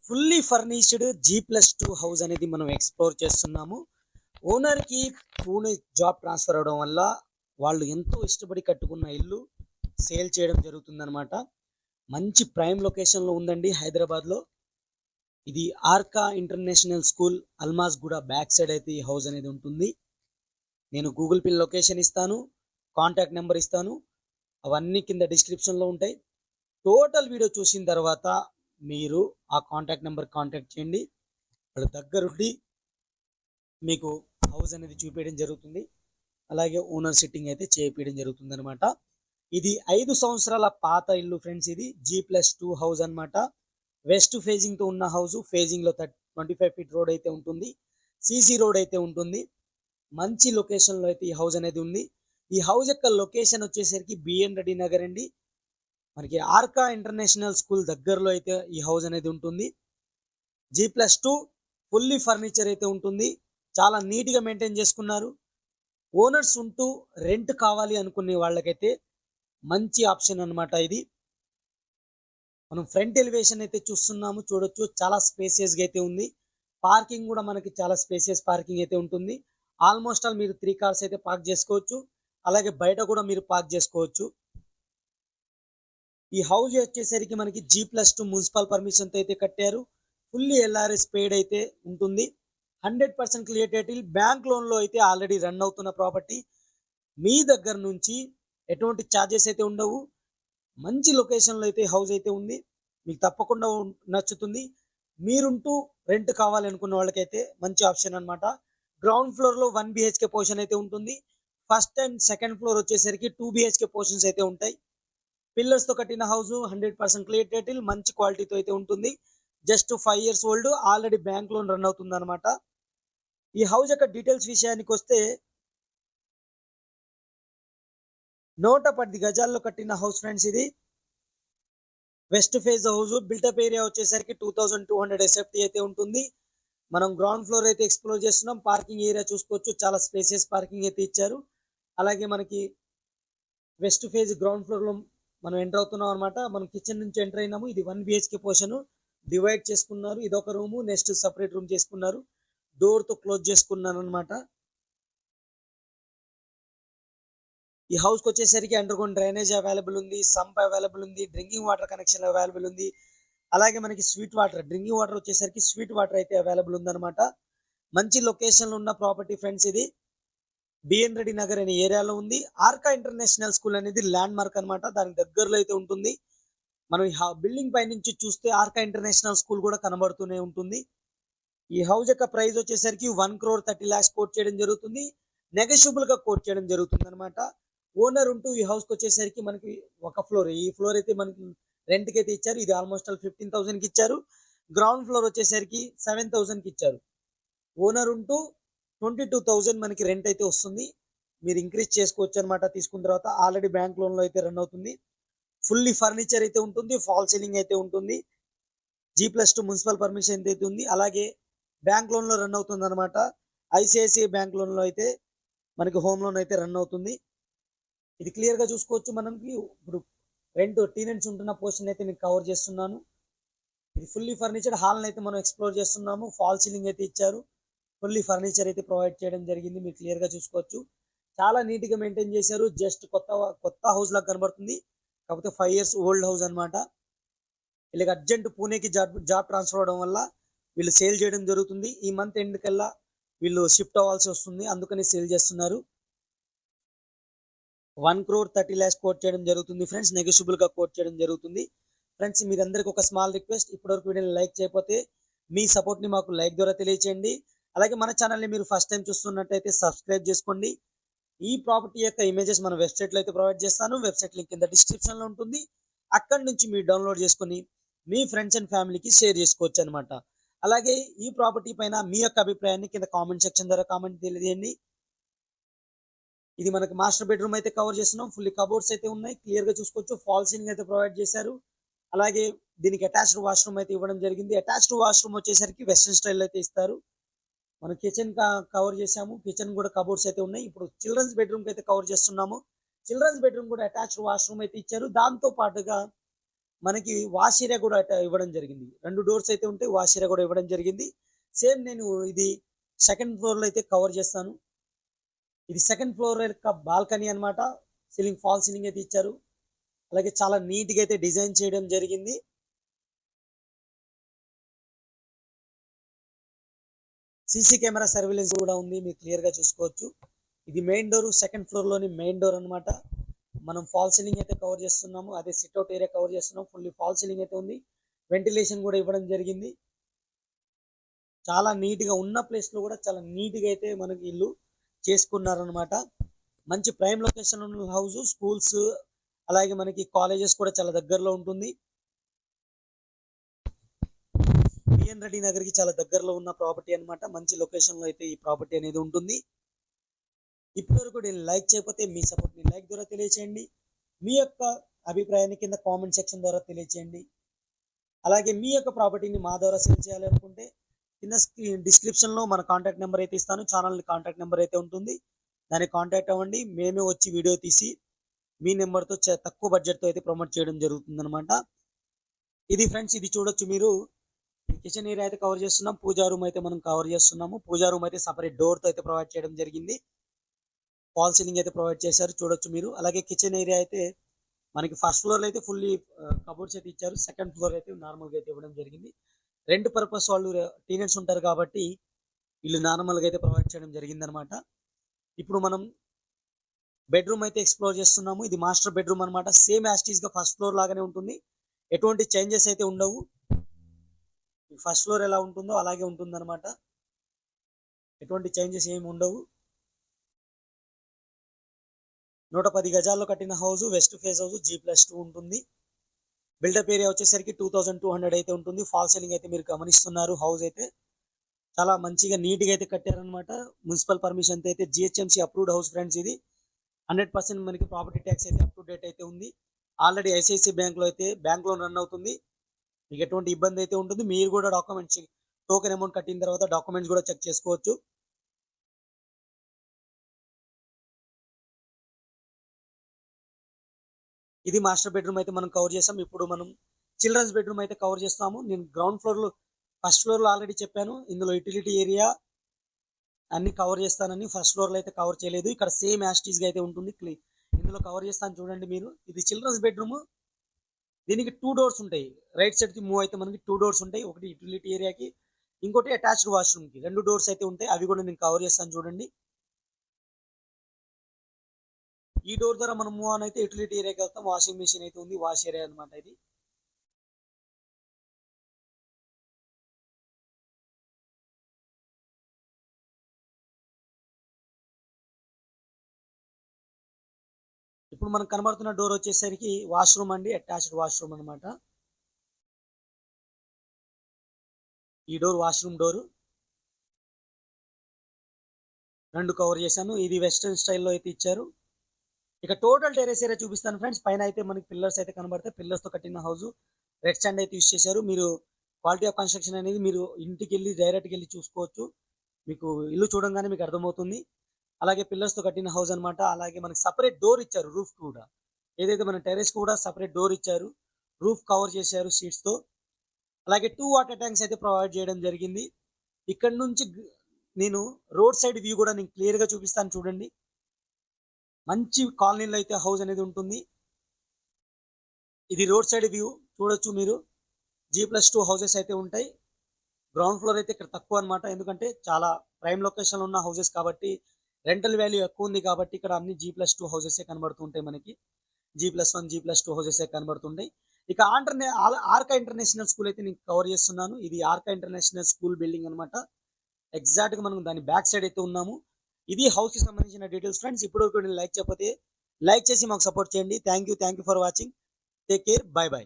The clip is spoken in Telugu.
ఫుల్లీ ఫర్నిష్డ్ G+2 హౌస్ అనేది మనం ఎక్స్‌ప్లోర్ చేస్తున్నాము. ఓనర్‌కి పూణె జాబ్ ట్రాన్స్‌ఫర్ అవ్వడం వల్ల వాళ్ళు ఎంతో ఇష్టపడి కట్టుకున్న ఇల్లు సేల్ చేయడం జరుగుతుందనమాట. మంచి ప్రైమ్ లొకేషన్‌లో ఉందండి హైదరాబాద్‌లో. ఇది Arka international school Almasguda back side అయితే ఈ హౌస్ అనేది ఉంటుంది. నేను గూగుల్ పే లొకేషన్ ఇస్తాను. కాంటాక్ట్ నెంబర్ ఇస్తాను. అవన్నీ కింద డిస్క్రిప్షన్‌లో ఉంటాయి. టోటల్ వీడియో చూసిన తర్వాత మీరు ఆ కాంటాక్ట్ నెంబర్ కాంటాక్ట్ చేయండి. వాళ్ళ దగ్గరుండి మీకు హౌస్ అనేది చూపించడం జరుగుతుంది. అలాగే ఓనర్ సిట్టింగ్ అయితే చేపించడం జరుగుతుందనమాట. ఇది 5 సంవత్సరాల పాత ఇల్లు ఫ్రెండ్స్. ఇది G+2 హౌస్ అనమాట. వెస్ట్ ఫేజింగ్తో ఉన్న హౌస్. ఫేజింగ్లో 25 ఫీట్ రోడ్ అయితే ఉంటుంది. సీసీ రోడ్ అయితే ఉంటుంది. మంచి లొకేషన్లో అయితే ఈ హౌస్ అనేది ఉంది. ఈ హౌస్ యొక్క లొకేషన్ వచ్చేసరికి బిఎన్ రెడ్డి నగర్ అండి. మనకి ఆర్కా ఇంటర్నేషనల్ స్కూల్ దగ్గరలో అయితే ఈ హౌస్ అనేది ఉంటుంది. G+2 ఫుల్లీ ఫర్నిచర్ అయితే ఉంటుంది. చాలా నీట్గా మెయింటైన్ చేసుకున్నారు. ఓనర్స్ ఉంటూ రెంట్ కావాలి అనుకునే వాళ్ళకైతే మంచి ఆప్షన్ అనమాట ఇది. మనం ఫ్రంట్ ఎలివేషన్ అయితే చూస్తున్నాము, చూడొచ్చు. చాలా స్పేసియస్గా అయితే ఉంది. పార్కింగ్ కూడా మనకి చాలా స్పేసియస్ పార్కింగ్ అయితే ఉంటుంది. ఆల్మోస్ట్ ఆల్ మీరు 3 కార్స్ అయితే పార్క్ చేసుకోవచ్చు. అలాగే బయట కూడా మీరు పార్క్ చేసుకోవచ్చు. ఈ హౌస్ వచ్చేసరికి మనకి G+2 మున్సిపల్ పర్మిషన్తో అయితే కట్టారు. ఫుల్లీ ఎల్ఆర్ఎస్ పెయిడ్ అయితే ఉంటుంది. 100% క్లియర్ టైటిల్. బ్యాంక్ లోన్లో అయితే ఆల్రెడీ రన్ అవుతున్న ప్రాపర్టీ. మీ దగ్గర నుంచి ఎటువంటి ఛార్జెస్ అయితే ఉండవు. మంచి లొకేషన్లో అయితే హౌస్ అయితే ఉంది. మీకు తప్పకుండా నచ్చుతుంది. మీరుంటూ రెంట్ కావాలి అనుకున్న వాళ్ళకైతే మంచి ఆప్షన్ అనమాట. గ్రౌండ్ ఫ్లోర్లో 1 BHK పోర్షన్ అయితే ఉంటుంది. ఫస్ట్ అండ్ సెకండ్ ఫ్లోర్ వచ్చేసరికి 2 BHK పోర్షన్స్ అయితే ఉంటాయి. పిల్లర్స్తో కట్టిన హౌస్. 100% clear title. మంచి క్వాలిటీతో అయితే ఉంటుంది. Just 5 years old. Already bank loan run అవుతుంది అనమాట. ఈ హౌస్ యొక్క డీటెయిల్స్ విషయానికి వస్తే 110 గజాల్లో కట్టిన హౌస్ ఫ్రెండ్స్ ఇది. West phase house. Built-up area వచ్చేసరికి 2200 SFT అయితే ఉంటుంది. మనం గ్రౌండ్ ఫ్లోర్ అయితే ఎక్స్ప్లోర్ చేస్తున్నాం. పార్కింగ్ ఏరియా చూసుకోవచ్చు. చాలా స్పేసియస్ పార్కింగ్ అయితే ఇచ్చారు. అలాగే మనకి వెస్ట్ ఫేజ్ గ్రౌండ్ ఫ్లోర్లో మనం ఎంటర్ అవుతున్నాం అనమాట. మనం కిచెన్ నుంచి ఎంటర్ అయినాము. ఇది 1 BHK పోర్షన్ డివైడ్ చేసుకున్నారు. ఇదొక రూము, నెక్స్ట్ సపరేట్ రూమ్ చేసుకున్నారు. డోర్తో క్లోజ్ చేసుకున్నాను అనమాట. ఈ హౌస్కి వచ్చేసరికి అండర్గ్రౌండ్ డ్రైనేజ్ అవైలబుల్ ఉంది, సంప్ అవైలబుల్ ఉంది, డ్రింకింగ్ వాటర్ కనెక్షన్ అవైలబుల్ ఉంది. అలాగే మనకి స్వీట్ వాటర్, డ్రింకింగ్ వాటర్ వచ్చేసరికి స్వీట్ వాటర్ అయితే అవైలబుల్ ఉందన్నమాట. మంచి లొకేషన్లో ఉన్న ప్రాపర్టీ ఫ్రెండ్స్ ఇది. బిఎన్ రెడ్డి నగర్ అనే ఏరియాలో ఉంది. ఆర్కా ఇంటర్నేషనల్ స్కూల్ అనేది ల్యాండ్ మార్క్ అనమాట. దానికి దగ్గరలో అయితే ఉంటుంది. మనం ఈ బిల్డింగ్ పై నుంచి చూస్తే ఆర్కా ఇంటర్నేషనల్ స్కూల్ కూడా కనబడుతూనే ఉంటుంది. ఈ హౌస్ యొక్క ప్రైస్ వచ్చేసరికి 1,30,30 lakhs కోట్ చేయడం జరుగుతుంది. నెగోషియబుల్ గా కోట్ చేయడం జరుగుతుంది అనమాట. ఓనర్ ఉంటూ ఈ హౌస్కి వచ్చేసరికి మనకి ఒక ఫ్లోర్, ఈ ఫ్లోర్ అయితే మనకి రెంట్కి అయితే ఇచ్చారు. ఇది ఆల్మోస్ట్ ఆల్ 15,000కి ఇచ్చారు. గ్రౌండ్ ఫ్లోర్ వచ్చేసరికి 7,000కి ఇచ్చారు. ఓనర్ ఉంటూ 22,000 మనకి రెంట్ అయితే వస్తుంది. మీరు ఇంక్రీజ్ చేసుకోవచ్చు అనమాట తీసుకున్న తర్వాత. ఆల్రెడీ బ్యాంక్ లోన్లో అయితే రన్ అవుతుంది. ఫుల్లీ ఫర్నిచర్ అయితే ఉంటుంది. ఫాల్ సీలింగ్ అయితే ఉంటుంది. G+2 మున్సిపల్ పర్మిషన్ అయితే ఉంది. అలాగే బ్యాంక్ లోన్లో రన్ అవుతుంది అనమాట. ICICI బ్యాంక్ లోన్లో అయితే మనకి హోమ్ లోన్ అయితే రన్ అవుతుంది. ఇది క్లియర్గా చూసుకోవచ్చు. మనకి ఇప్పుడు టెనెంట్స్ ఉంటున్న పోర్షన్ అయితే మీకు కవర్ చేస్తున్నాను. ఇది ఫుల్లీ ఫర్నిచర్డ్ హాల్ని అయితే మనం ఎక్స్ప్లోర్ చేస్తున్నాము. ఫాల్ సీలింగ్ అయితే ఇచ్చారు. ఫుల్లీ ఫర్నిచర్ అయితే ప్రొవైడ్ చేయడం జరిగింది. మీరు క్లియర్గా చూసుకోవచ్చు. చాలా నీట్గా మెయింటైన్ చేశారు. జస్ట్ కొత్త హౌస్ లాగా కనబడుతుంది. కాకపోతే 5 years ఓల్డ్ హౌస్ అనమాట. వీళ్ళకి అర్జెంట్ పూణేకి జాబ్ ట్రాన్స్ఫర్ అవడం వల్ల వీళ్ళు సేల్ చేయడం జరుగుతుంది. ఈ మంత్ ఎండ్ కల్లా వీళ్ళు షిఫ్ట్ అవ్వాల్సి వస్తుంది. అందుకని సేల్ చేస్తున్నారు. 1,30,30 lakhs కోట్ చేయడం జరుగుతుంది ఫ్రెండ్స్. నెగోషియబుల్గా కోట్ చేయడం జరుగుతుంది. ఫ్రెండ్స్, మీరందరికీ ఒక స్మాల్ రిక్వెస్ట్. ఇప్పటివరకు వీడియోని లైక్ చేయకపోతే మీ సపోర్ట్ని మాకు లైక్ ద్వారా తెలియచేయండి. అలాగే మన ఛానల్ని మీరు ఫస్ట్ టైం చూస్తున్నట్టయితే సబ్స్క్రైబ్ చేసుకోండి. ఈ ప్రాపర్టీ యొక్క ఇమేజెస్ మన వెబ్సైట్లో అయితే ప్రొవైడ్ చేస్తాను. వెబ్సైట్ లింక్ కింద డిస్క్రిప్షన్లో ఉంటుంది. అక్కడి నుంచి మీరు డౌన్లోడ్ చేసుకొని మీ ఫ్రెండ్స్ అండ్ ఫ్యామిలీకి షేర్ చేసుకోవచ్చు అనమాట. అలాగే ఈ ప్రాపర్టీ పైన మీ యొక్క అభిప్రాయాన్ని కింద కామెంట్ సెక్షన్ ద్వారా కామెంట్ తెలియజేయండి. ఇది మనకి మాస్టర్ బెడ్రూమ్ అయితే కవర్ చేస్తున్నాం. ఫుల్లీ కబోర్డ్స్ అయితే ఉన్నాయి. క్లియర్గా చూసుకోవచ్చు. ఫాల్ సీలింగ్ అయితే ప్రొవైడ్ చేశారు. అలాగే దీనికి అటాచ్డ్ వాష్రూమ్ అయితే ఇవ్వడం జరిగింది. అటాచ్డ్ వాష్రూమ్ వచ్చేసరికి వెస్ట్రన్ స్టైల్ అయితే ఇస్తారు. మనం కిచెన్ కవర్ చేసాము. కిచెన్ కూడా కబోర్డ్స్ అయితే ఉన్నాయి. ఇప్పుడు చిల్డ్రన్స్ బెడ్రూమ్కి అయితే కవర్ చేస్తున్నాము. చిల్డ్రన్స్ బెడ్రూమ్ కూడా అటాచ్డ్ వాష్రూమ్ అయితే ఇచ్చారు. దాంతో పాటుగా మనకి వాష్ ఏరియా కూడా ఇవ్వడం జరిగింది. 2 డోర్స్ అయితే ఉంటాయి. వాష్ ఏరియా కూడా ఇవ్వడం జరిగింది. సేమ్ నేను ఇది సెకండ్ ఫ్లోర్‌లో అయితే కవర్ చేస్తాను. ఇది సెకండ్ ఫ్లోర్ యొక్క బాల్కనీ అన్నమాట. సీలింగ్ ఫాల్ సీలింగ్ అయితే ఇచ్చారు. అలాగే చాలా నీట్‌గా అయితే డిజైన్ చేయడం జరిగింది. సీసీ కెమెరా సర్వేలెన్స్ కూడా ఉంది. మీరు క్లియర్‌గా చూసుకోవచ్చు. ఇది మెయిన్ డోర్, సెకండ్ ఫ్లోర్‌లోని మెయిన్ డోర్ అన్నమాట. మనం ఫాల్ సీలింగ్ అయితే కవర్ చేస్తున్నాము. అదే సిట్అవుట్ ఏరియా కవర్ చేస్తున్నాం. ఫుల్లీ ఫాల్ సీలింగ్ అయితే ఉంది. వెంటిలేషన్ కూడా ఇవ్వడం జరిగింది. చాలా నీట్‌గా ఉన్న ప్లేస్‌లో కూడా చాలా నీట్‌గా అయితే మనకి ఇల్లు చేసుకున్నారనమాట. మంచి ప్రైమ్ లొకేషన్ ఉన్న హౌస్, స్కూల్స్ అలాగే మనకి కాలేజెస్ కూడా చాలా దగ్గరలో ఉంటుంది. బిఎన్ రెడ్డి నగర్‌కి చాలా దగ్గరలో ఉన్న ప్రాపర్టీ అన్నమాట. మంచి లొకేషన్‌లో అయితే ఈ ప్రాపర్టీ అనేది ఉంటుంది. ఇప్పటివరకు నేను లైక్ చేయకపోతే మీ సపోర్ట్‌ని లైక్ ద్వారా తెలియచేయండి. మీ యొక్క అభిప్రాయాన్ని కింద కామెంట్ సెక్షన్ ద్వారా తెలియచేయండి. అలాగే మీ యొక్క ప్రాపర్టీని మా ద్వారా సేల్ చేయాలనుకుంటే కింద డిస్క్రిప్షన్లో మన కాంటాక్ట్ నెంబర్ అయితే ఇస్తాను. ఛానల్ కాంటాక్ట్ నెంబర్ అయితే ఉంటుంది. దాన్ని కాంటాక్ట్ అవ్వండి. మేమే వచ్చి వీడియో తీసి మీ నెంబర్తో తక్కువ బడ్జెట్తో అయితే ప్రమోట్ చేయడం జరుగుతుందన్నమాట. ఇది ఫ్రెండ్స్, ఇది చూడొచ్చు మీరు. కిచెన్ ఏరియా అయితే కవర్ చేస్తున్నాం. పూజా రూమ్ అయితే మనం కవర్ చేస్తున్నాము. పూజా రూమ్ అయితే సపరేట్ డోర్తో అయితే ప్రొవైడ్ చేయడం జరిగింది. ఫాల్ సీలింగ్ అయితే ప్రొవైడ్ చేశారు, చూడొచ్చు మీరు. అలాగే కిచెన్ ఏరియా అయితే మనకి ఫస్ట్ ఫ్లోర్లో అయితే ఫుల్లీ కబోర్డ్స్ అయితే ఇచ్చారు. సెకండ్ ఫ్లోర్ అయితే నార్మల్గా అయితే ఇవ్వడం జరిగింది. రెంట్ పర్పస్ వాళ్ళు టీనెంట్స్ ఉంటారు కాబట్టి వీళ్ళు నార్మల్గా అయితే ప్రొవైడ్ చేయడం జరిగిందనమాట. ఇప్పుడు మనం బెడ్రూమ్ అయితే ఎక్స్ప్లోర్ చేస్తున్నాము. ఇది మాస్టర్ బెడ్రూమ్ అనమాట. సేమ్ యాస్టీస్గా ఫస్ట్ ఫ్లోర్ లాగానే ఉంటుంది. ఎటువంటి చేంజెస్ అయితే ఉండవు. ఫస్ట్ ఫ్లోర్ ఎలా ఉంటుందో అలాగే ఉంటుందన్నమాట. ఎటువంటి చేంజెస్ ఏమి ఉండవు. 110 గజాల్లో కట్టిన house, west face house, G+2 ఉంటుంది. బిల్డప్ ఏరియా వచ్చేసరికి 2200 అయితే ఉంటుంది. ఫాల్ సీలింగ్ అయితే మీరు గమనిస్తున్నారు. హౌస్ అయితే చాలా మంచిగా నీట్గా అయితే కట్టారనమాట. మున్సిపల్ పర్మిషన్ అయితే GHMC అప్రూవ్డ్ హౌస్ ఫ్రెండ్స్. ఇది 100% మనకి ప్రాపర్టీ ట్యాక్స్ అయితే అప్ టు డేట్ అయితే ఉంది. ఆల్రెడీ ఐసిఐసి బ్యాంక్లో అయితే బ్యాంక్లో రన్ అవుతుంది. మీకు ఎటువంటి ఇబ్బంది అయితే ఉంటుంది. మీరు కూడా డాక్యుమెంట్స్ టోకెన్ అమౌంట్ కట్టిన తర్వాత డాక్యుమెంట్స్ కూడా చెక్ చేసుకోవచ్చు. ఇది మాస్టర్ బెడ్రూమ్ అయితే మనం కవర్ చేసాం. ఇప్పుడు మనం చిల్డ్రన్స్ బెడ్రూమ్ అయితే కవర్ చేస్తాము. నేను గ్రౌండ్ ఫ్లోర్లో ఫస్ట్ ఫ్లోర్లో ఆల్రెడీ చెప్పాను. ఇందులో యూటిలిటీ ఏరియా అన్ని కవర్ చేస్తానని. ఫస్ట్ ఫ్లోర్లో అయితే కవర్ చేయలేదు. ఇక్కడ సేమ్ యాస్టీస్గా అయితే ఉంటుంది. ఇందులో కవర్ చేస్తాను చూడండి మీరు. ఇది చిల్డ్రన్స్ బెడ్రూమ్. దీనికి 2 డోర్స్ ఉంటాయి. రైట్ సైడ్కి మూవ్ అయితే మనకి 2 డోర్స్ ఉంటాయి. ఒకటి యూటిలిటీ ఏరియాకి, ఇంకోటి అటాచ్డ్ వాష్రూమ్కి. 2 డోర్స్ అయితే ఉంటాయి. అవి కూడా నేను కవర్ చేస్తాను చూడండి. ఈ డోర్ ద్వారా మనం మూవ్ ఆన్ అయితే యూటిలిటీ ఏరియాకి వెళ్తాం. వాషింగ్ మెషిన్ అయితే ఉంది. వాష్ ఏరియా అనమాట ఇది. ఇప్పుడు మనకు కనబడుతున్న డోర్ వచ్చేసరికి వాష్రూమ్ అండి. అటాచ్డ్ వాష్రూమ్ అనమాట. ఈ డోర్ వాష్రూమ్ డోరు. 2 కవర్ చేశాను. ఇది వెస్ట్రన్ స్టైల్లో అయితే ఇచ్చారు. ఇక టోటల్ టెరెస్ ఏరియా చూపిస్తాను ఫ్రెండ్స్. పైన అయితే మనకి పిల్లర్స్ అయితే కనబడతాయి. పిల్లర్స్తో కట్టిన హౌస్. రెడ్ స్టాండ్ అయితే యూస్ చేశారు. మీరు క్వాలిటీ ఆఫ్ కన్స్ట్రక్షన్ అనేది మీరు ఇంటికి వెళ్ళి డైరెక్ట్గా వెళ్ళి చూసుకోవచ్చు. మీకు ఇల్లు చూడంగానే మీకు అర్థమవుతుంది. అలాగే పిల్లర్స్తో కట్టిన హౌస్ అనమాట. అలాగే మనకి సపరేట్ డోర్ ఇచ్చారు రూఫ్ కూడా. ఏదైతే మన టెరెస్ కూడా సపరేట్ డోర్ ఇచ్చారు. రూఫ్ కవర్ చేశారు షీట్స్తో. అలాగే 2 వాటర్ ట్యాంక్స్ అయితే ప్రొవైడ్ చేయడం జరిగింది. ఇక్కడ నుంచి నేను రోడ్ సైడ్ వ్యూ కూడా నేను క్లియర్గా చూపిస్తాను చూడండి. మంచి కాలనీలో అయితే హౌస్ అనేది ఉంటుంది. ఇది రోడ్ సైడ్ వ్యూ చూడొచ్చు మీరు. G+2 హౌసెస్ అయితే ఉంటాయి. గ్రౌండ్ ఫ్లోర్ అయితే ఇక్కడ తక్కువ అనమాట. ఎందుకంటే చాలా ప్రైమ్ లొకేషన్లో ఉన్న హౌసెస్ కాబట్టి రెంటల్ వాల్యూ ఎక్కువ ఉంది కాబట్టి ఇక్కడ అన్ని G+2 హౌసెస్ కనబడుతుంటాయి మనకి. G+1, G+2 houses కనబడుతుంటాయి. ఇక ఆర్కా ఇంటర్నేషనల్ స్కూల్ అయితే నేను కవర్ చేస్తున్నాను. ఇది ఆర్కా ఇంటర్నేషనల్ స్కూల్ బిల్డింగ్ అనమాట. ఎగ్జాక్ట్గా మనం దాని బ్యాక్ సైడ్ అయితే ఉన్నాము. ఇది హౌస్కి సంబంధించిన డీటెయిల్స్ ఫ్రెండ్స్. ఇప్పుడు నేను లైక్ చేయకపోతే లైక్ చేసి మాకు సపోర్ట్ చేయండి. Thank you for watching. Take care. By by.